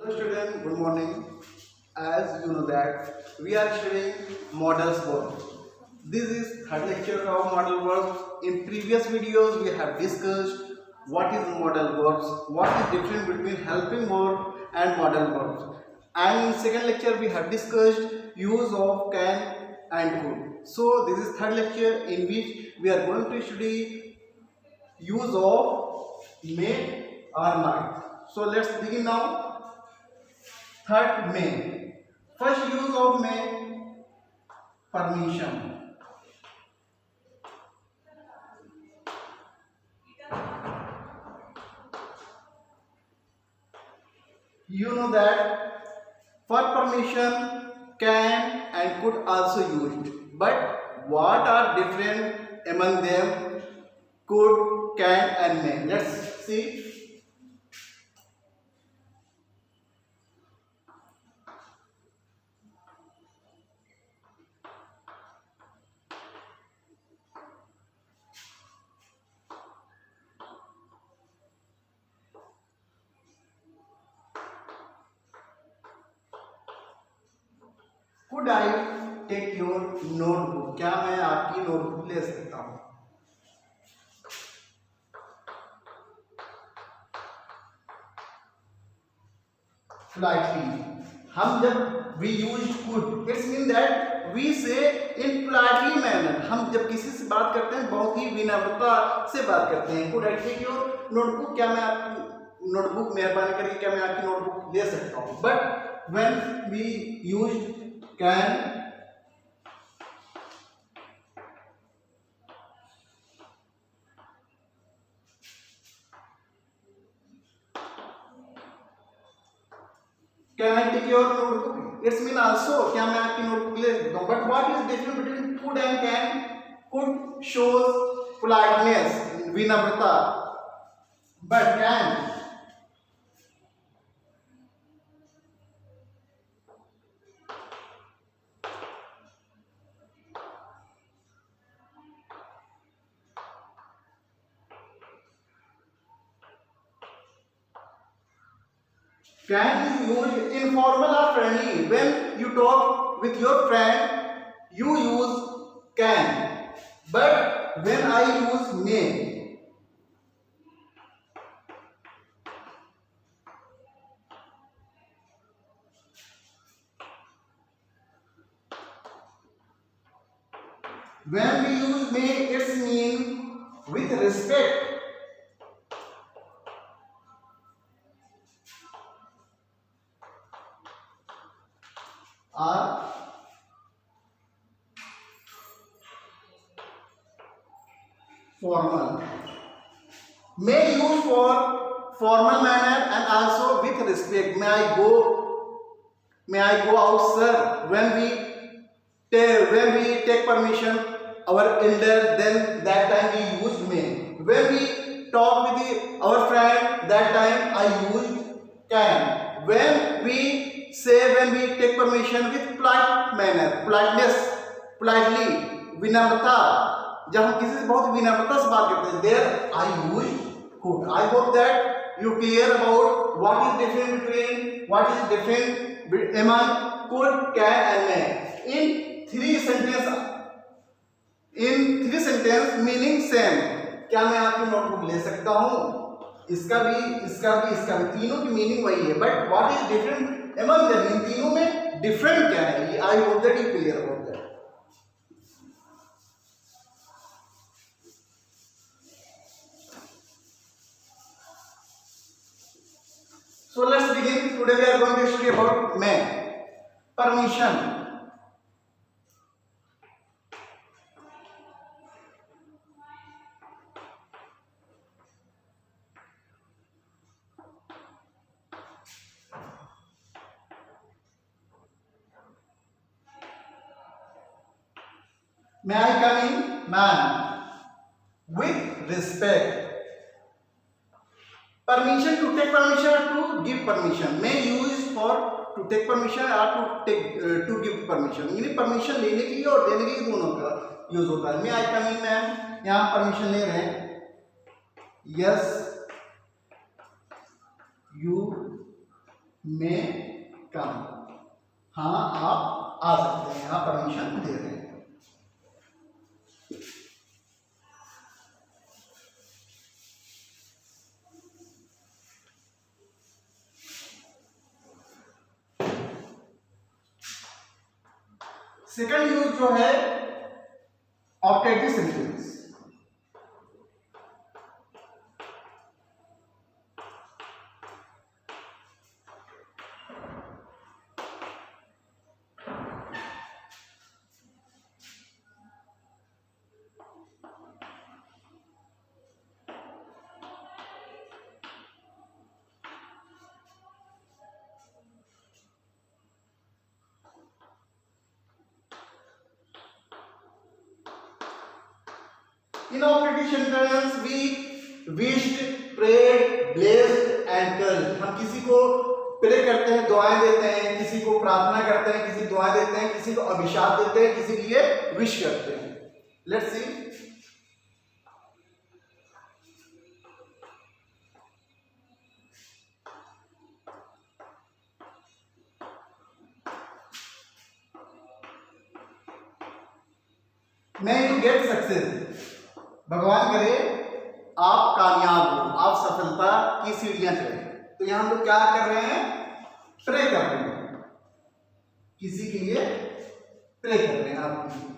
Hello student, good morning. As you know that we are studying models verbs. This is third lecture of model verbs. In previous videos we have discussed what is model verbs, what is difference between helping verb and model verbs. And in second lecture we have discussed use of can and could. So this is third lecture in which we are going to study use of may or might. So let's begin now. Third, may. First use of may, permission. You know that for permission can and could also used. But what are different among them? Could, can and may. Let's see. Could I take your notebook? क्या मैं आपकी notebook ले सकता हूँ? Politely. हम जब we use could, it's mean that we say in politely manner. हम जब किसी से बात करते हैं बहुत ही विनम्रता से बात करते हैं. Could I take your notebook? क्या मैं आपकी नोटबुक मेहरबानी करके क्या मैं आपकी नोटबुक ले सकता हूँ? But when we use can, can I take your notebook? It's mean also क्या मैं आपकी नोटबुक ले सकता हूँ? But what is difference between could and can? Could shows politeness, विनम्रता, but can is used informal or friendly. When you talk with your friend, you use can. But when I use may, when we use may, it's mean with respect. Or formal. May use for formal manner and also with respect. May I go out, sir? When we take permission our elder, then that time we use may. When we talk with our friend, that time I use can. When we take permission with polite manner, politely, विनम्रता, जब हम किसी से बहुत विनम्रता से बात करते हैं, there I use could. I hope that you clear about what is different among could, can and may. In three sentence meaning same. क्या मैं आपकी नोटबुक ले सकता हूँ? इसका भी तीनों की मीनिंग वही है. But what is different among them? इन तीनों में डिफरेंट क्या है? I hope that you clear about that. So let's begin. Today we are going to study about may. Permission. May I come in? Man. With respect. Permission, to take permission or to give permission. May use for to take permission or to give permission. यानी permission लेने के लिए और देने के लिए दोनों का यूज होता है. May I come in, ma'am? यहाँ permission ले रहे हैं. Yes, you में कम। हाँ, आप आ सकते हैं, यहाँ परमिशन दे रहे हैं। सेकंड यूज जो है optative sentence. In operative sentence we wished, prayed, blessed and cursed। हम किसी को प्रे करते हैं, दुआएं देते हैं, किसी को प्रार्थना करते हैं, किसी दुआएं देते हैं, किसी को अभिशाप देते हैं, किसी के लिए विश करते हैं। Let's see. May you get success। भगवान करे आप कामयाब हो, आप सफलता की सीढ़ियां चढ़े। तो यहां हम लोग क्या कर रहे हैं? प्रे कर रहे हैं, किसी के लिए प्रे कर रहे हैं आपके लिए।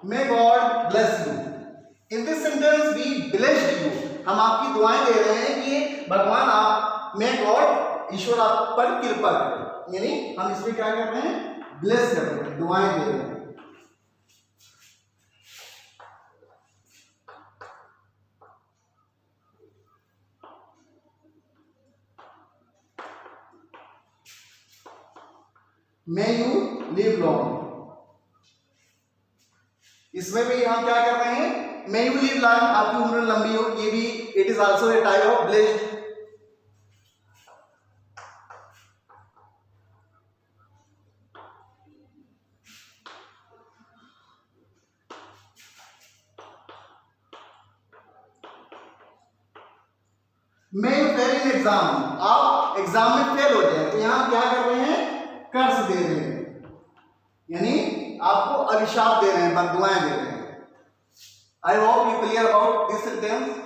May God bless you। In this sentence we blessed you। हम आपकी दुआएं दे रहे हैं कि भगवान आप, may God, ईश्वर आप पर कृपा करें। यानी हम इसमें क्या कर रहे हैं? ब्लेस कर रहे हैं, दुआएं दे रहे हैं। May you live long। इसमें भी हम क्या कर रहे हैं? May you live long, आपकी उम्र लंबी हो। ये भी it is also a type of blessed। May you fail in exam। आप एग्जाम में फेल हो जाए। तो यहाँ क्या कर रहे हैं? कर्ज दे रहे हैं, यानी आपको अभिशाप दे रहे हैं, बददुआएं दे रहे हैं। I hope you clear about this sentence।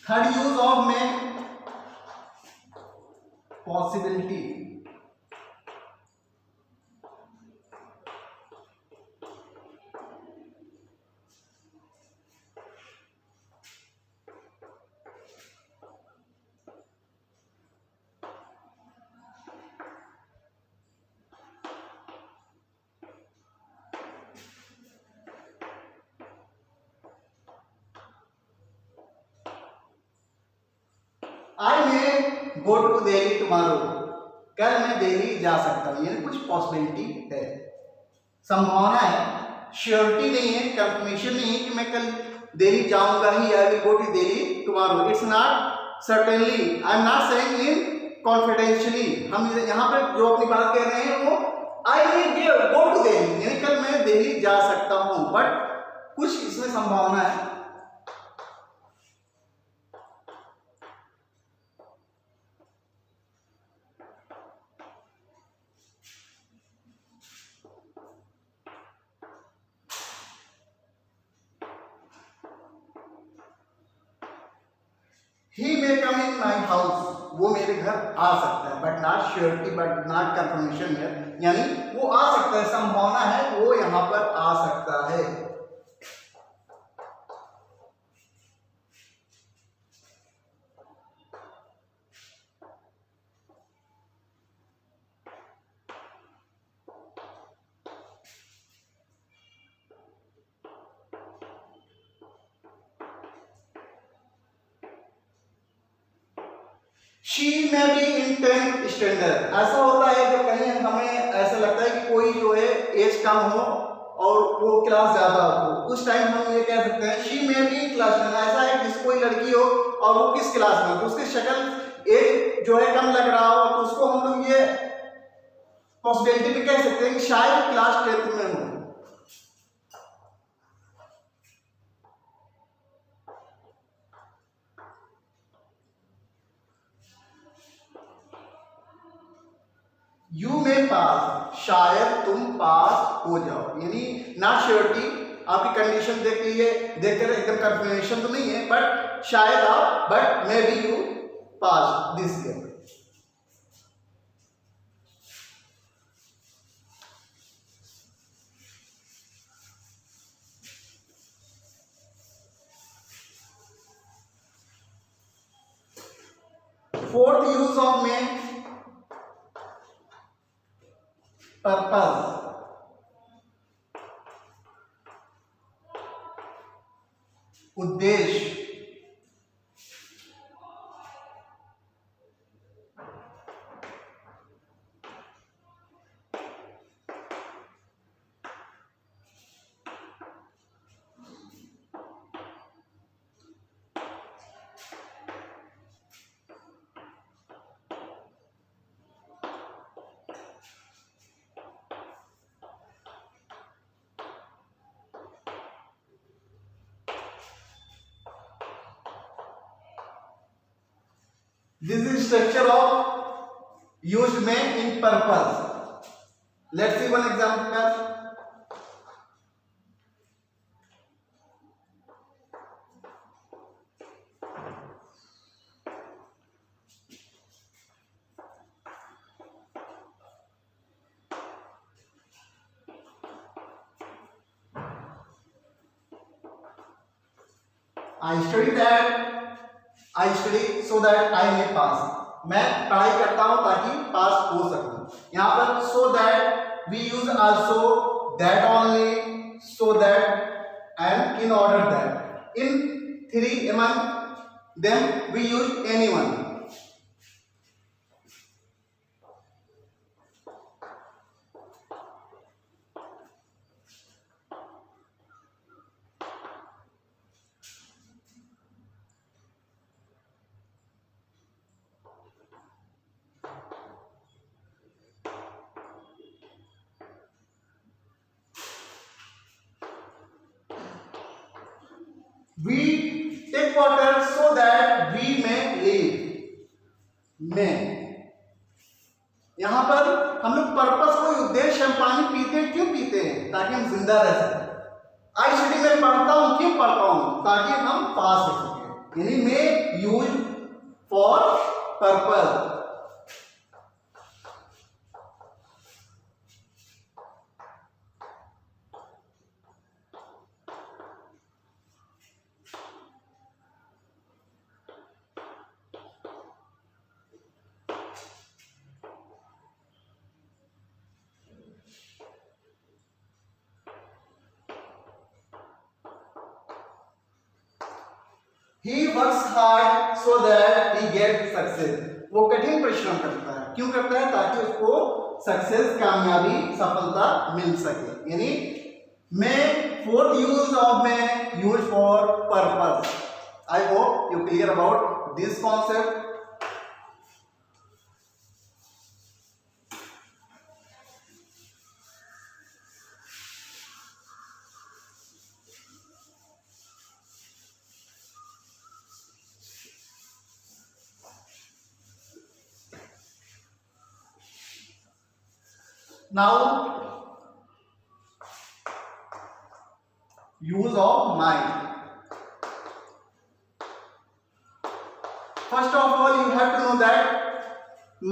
Third use of may, possibility. I may go to Delhi tomorrow. कल मैं दिल्ली जा सकता हूँ। यानी कुछ पॉसिबिलिटी है, संभावना है, श्योरिटी नहीं है, कंफर्मेशन नहीं है कि मैं कल दिल्ली जाऊंगा ही। I will go to Delhi tomorrow. It's not certainly, I am not saying in confidentially. हम यहाँ पर जो अपनी बात कह रहे हैं वो I will go to Delhi, यानी कल मैं दिल्ली जा सकता हूँ, बट कुछ इसमें संभावना है। He may come in my house। वो मेरे घर आ सकता है, but not surety, but not confirmation है। यानी वो आ सकता है, संभावना है वो यहाँ पर आ सकता है। शी में बी इन 10th स्टैंडर्ड। ऐसा होता है जब कहीं हमें ऐसा लगता है कि कोई जो है एज कम हो और वो क्लास ज्यादा हो, उस टाइम हम ये कह सकते हैं शी में बी क्लास 10। ऐसा है कि कोई लड़की हो और वो किस क्लास में हो, तो उसकी शक्ल एज जो है कम लग रहा हो, तो उसको हम लोग ये पॉसिबिलिटी भी कह सकते हैं कि शायद क्लास 10th में हो। यू में पास, शायद तुम पास हो जाओ, यानी नॉट श्योरिटी, आपकी कंडीशन देख लीजिए, देखकर एकदम कंफर्मेशन तो नहीं है, बट शायद आप, but may be you pass this year. Fourth use of में, पर्पस, उद्देश्य, this is structure of used में in purpose. Let's see one example. I study so that I may pass. मैं पढ़ाई करता हूं ताकि पास हो सकूं। यहाँ पर so that we use also, that only, so that and in order that. In three among them we use anyone. We take water so that we may live. में यहां पर हम लोग पर्पस को, उद्देश्य, हम पानी पीते हैं, क्यों पीते हैं? ताकि हम जिंदा रह सकें। आई स्टडी में पढ़ता हूं, क्यों पढ़ता हूं? ताकि हम पास हो सके, यानी में use for purpose. He works hard so that he gets success. वो कठिन परिश्रम करता है, क्यों करता है? ताकि उसको सक्सेस, कामयाबी, सफलता मिल सके। यानी मैं फोर्थ यूज ऑफ में use for purpose. I hope you clear about this concept. Now, use of mind. First of all, you have to know that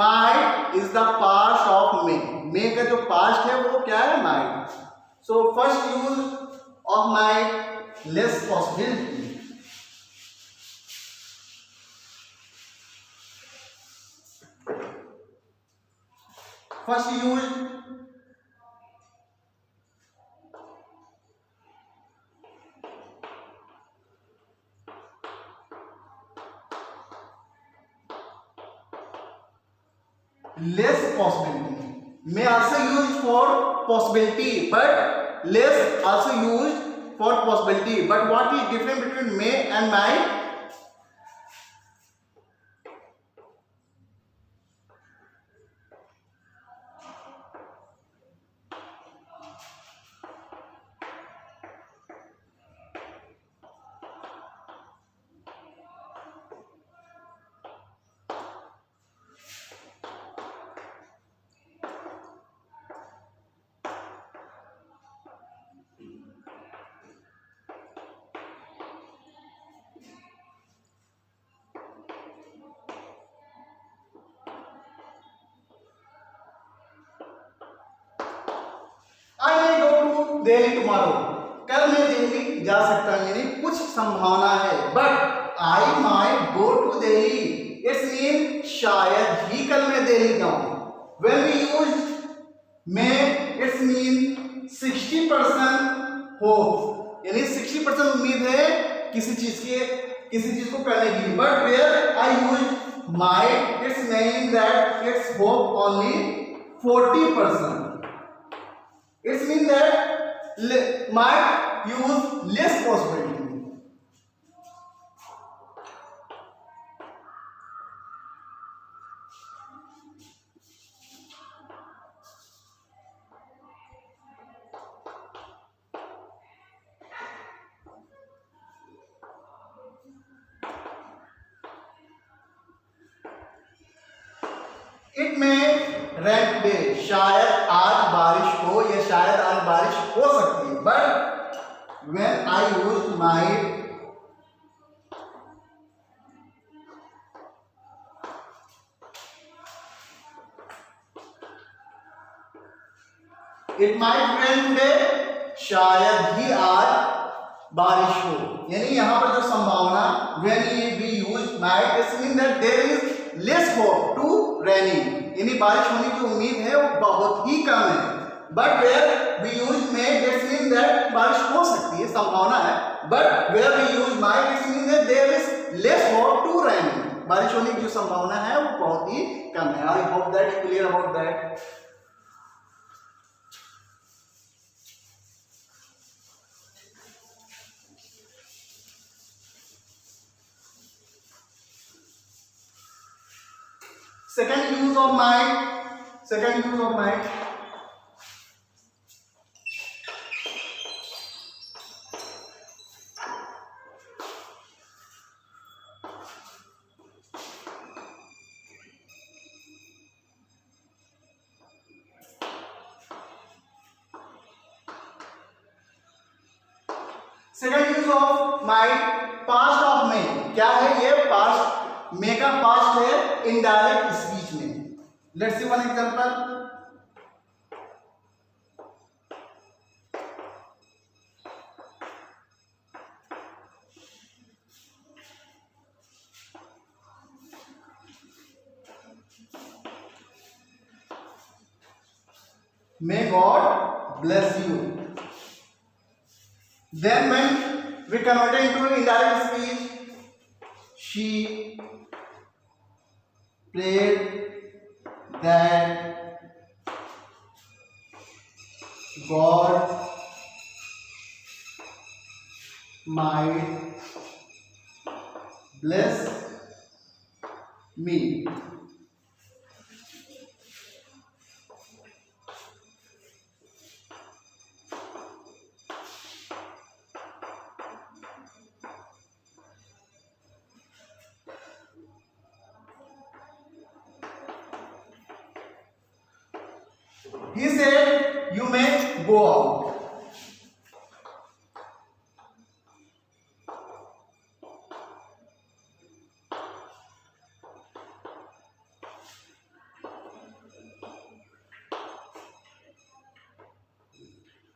mind is the past of me. Me का जो past है वो क्या है? Mind. So first use of mind, less possibility. First use less possibility. May also used for possibility, but less also used for possibility. But what is difference between may and might? I may go to Delhi tomorrow. कल मैं दिल्ली जा सकता हूँ, यानी कुछ संभावना है. But I might go to Delhi. It means शायद ही कल मैं दिल्ली जाऊँ. When we use may, it means 60% hope, यानी 60% उम्मीद है किसी चीज को करने की. But where I use might, it means that it's hope only 40%. It means that might use less possibility. It may rain today. शायद आज बारिश हो या शायद आज बारिश हो सकती है. But when I use might, it might rain today. शायद ही आज बारिश हो, यानी यहाँ पर जो संभावना when we use might, it means that there is less hope to raining, यानी बारिश होने की उम्मीद है वो बहुत ही कम है. But where we use may, it mean that बारिश हो सकती है, संभावना है. But where we use might, it mean that there is less hope to rain, बारिश होने की जो संभावना है वो बहुत ही कम है. I hope that you clear about that. Second use of might. Second use of might, past of may. क्या है ये? पास्ट, मे का पास्ट है इनडायरेक्ट स्पीच में. Let's see one example. May God bless you. Then when we convert it into indirect speech, she prayed that God might bless me. He said, you may go out.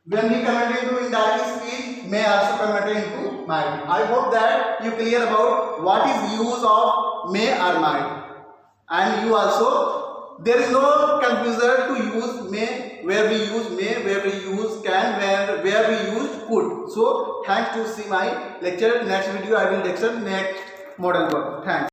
When we convert into indirect speech, may also convert into might. I hope that you clear about what is use of may or might, and you also, there is no confusion to use may, where we use may, where we use can, where we use could. So thanks to see my lecture. Next video I will lecture next model verb. Thanks.